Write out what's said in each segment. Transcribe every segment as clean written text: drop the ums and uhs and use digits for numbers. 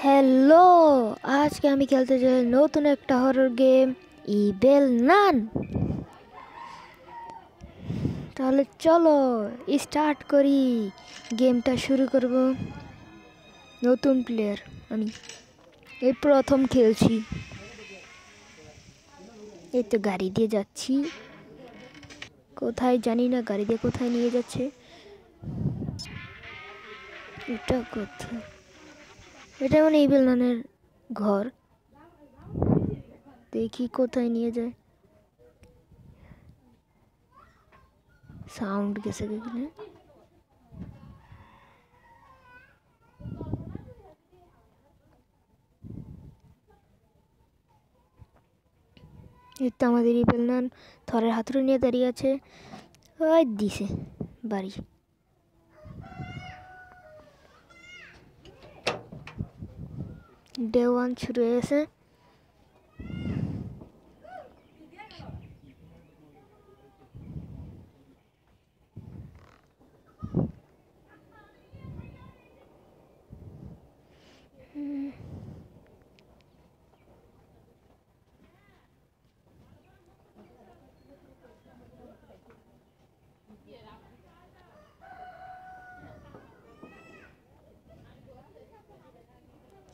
Hello, আজকে আমি খেলতে চাই নতুন একটা হরর গেম ইভেল নান। তাহলে চলো স্টার্ট করি, গেমটা শুরু করব। নতুন প্লেয়ার আমি, এই প্রথম খেলছি। এই তো গাড়ি দিয়ে যাচ্ছি, কোথায় জানি না, গাড়ি দিয়ে কোথায় নিয়ে যাচ্ছে। এটা কোথায়? এটা মানে ইভেল নানের ঘর। দেখি কোথায় নিয়ে যায়। সাউন্ড গেছে গেলে এই তো আমাদের ইভেল নান থরের হাতুড়ি নিয়ে দাঁড়িয়ে আছে। ওই দিছে বাড়ি। ডে 1 শুরু হয়েছে।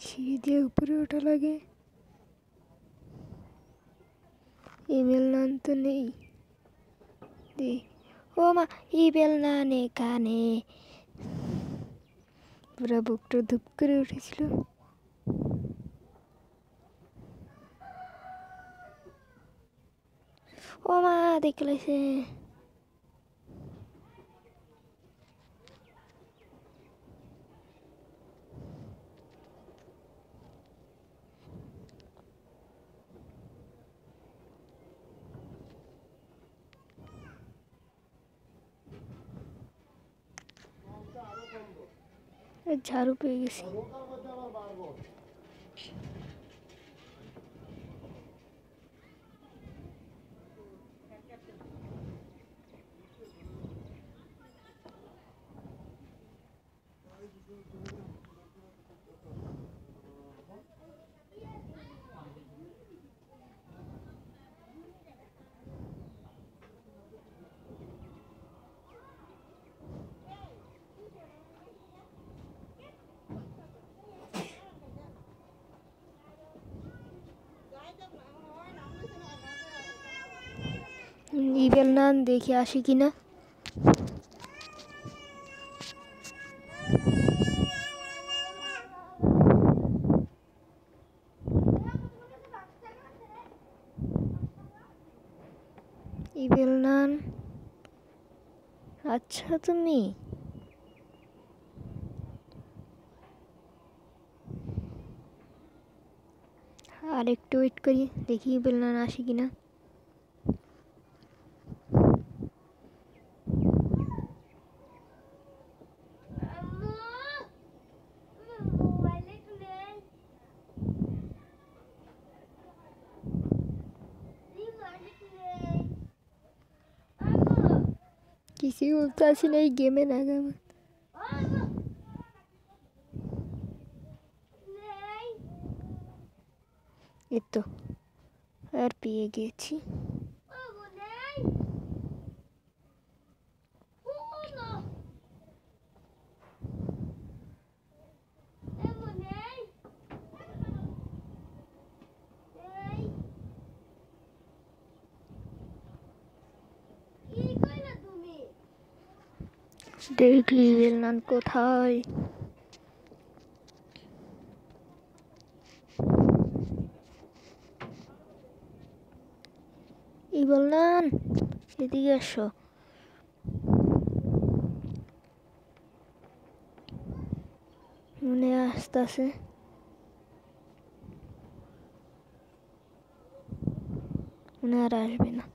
সিঁড়ি দিয়ে উপরে ওঠা লাগে। ইমেল নান তো নেই। ও মা, ইমেল নান এখানে। পুরা বুকটা ধুপ করে উঠেছিল। ও মা, দেখলেছে। ঝাড়ু পেয়ে গেছি। ইভেল নান দেখে আসি কিনা। ইভেল নান, আচ্ছা তুমি। আর একটু ওয়েট করি, দেখি ইভেল নান আসি কিনা। কিছুই বলতে আসি না এই গেমে নাগাম। এই তো আর পেয়ে গেছি। দেখি ইভেল নান কোথায়। ইভেল নান, এদিকে আসো। মনে আসতেছে। মনে আর আসবে না।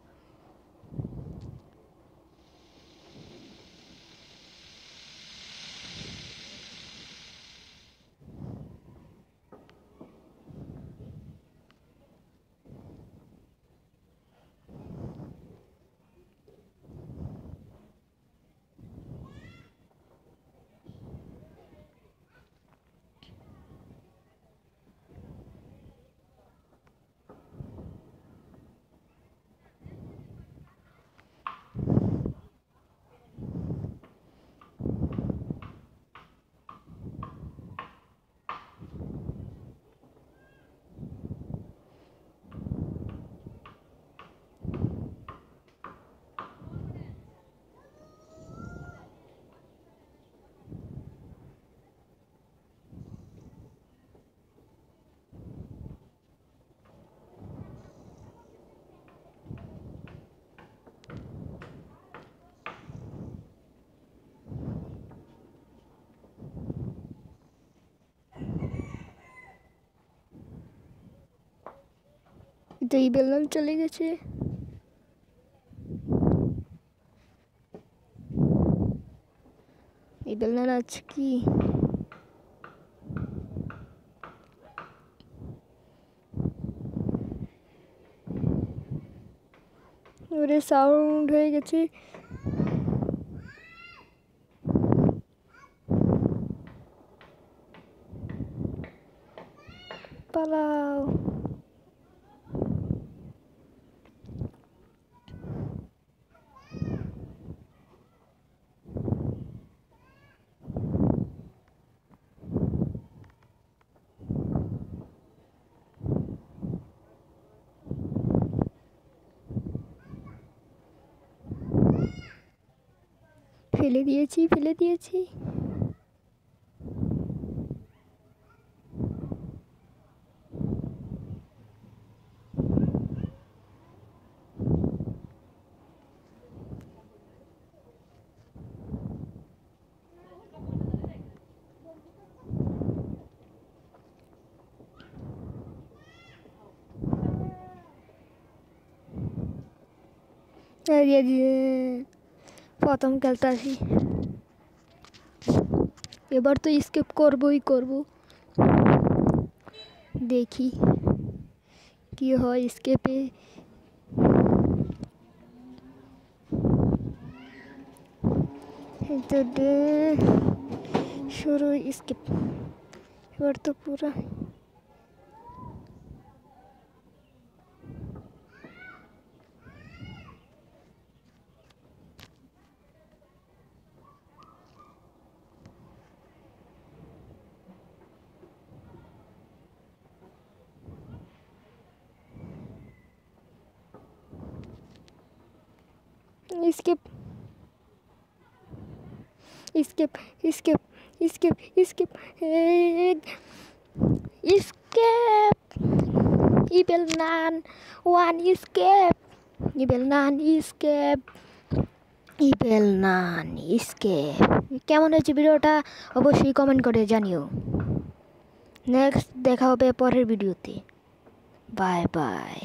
তো এই বেলনাম চলে গেছে। এই বেলনার আছে কি? ওরে সাউন্ড হয়ে গেছে। পালাও। ফেলে দিয়েছি। প্রথম খেলতে আসি, এবার তো স্কিপ করবই করব। দেখি কি হয় স্কেপে। শুরু স্কিপ। এবার তো পুরা skip skip skip skip skip স্কেপ। ইবেল নান ওয়ান স্কেপ। ইবেল নান স্কেপ। ইবেল নান স্কেপ। কেমন হয়েছে ভিডিওটা অবশ্যই কমেন্ট করে জানিও। নেক্সট দেখা হবে পরের ভিডিওতে। Bye bye.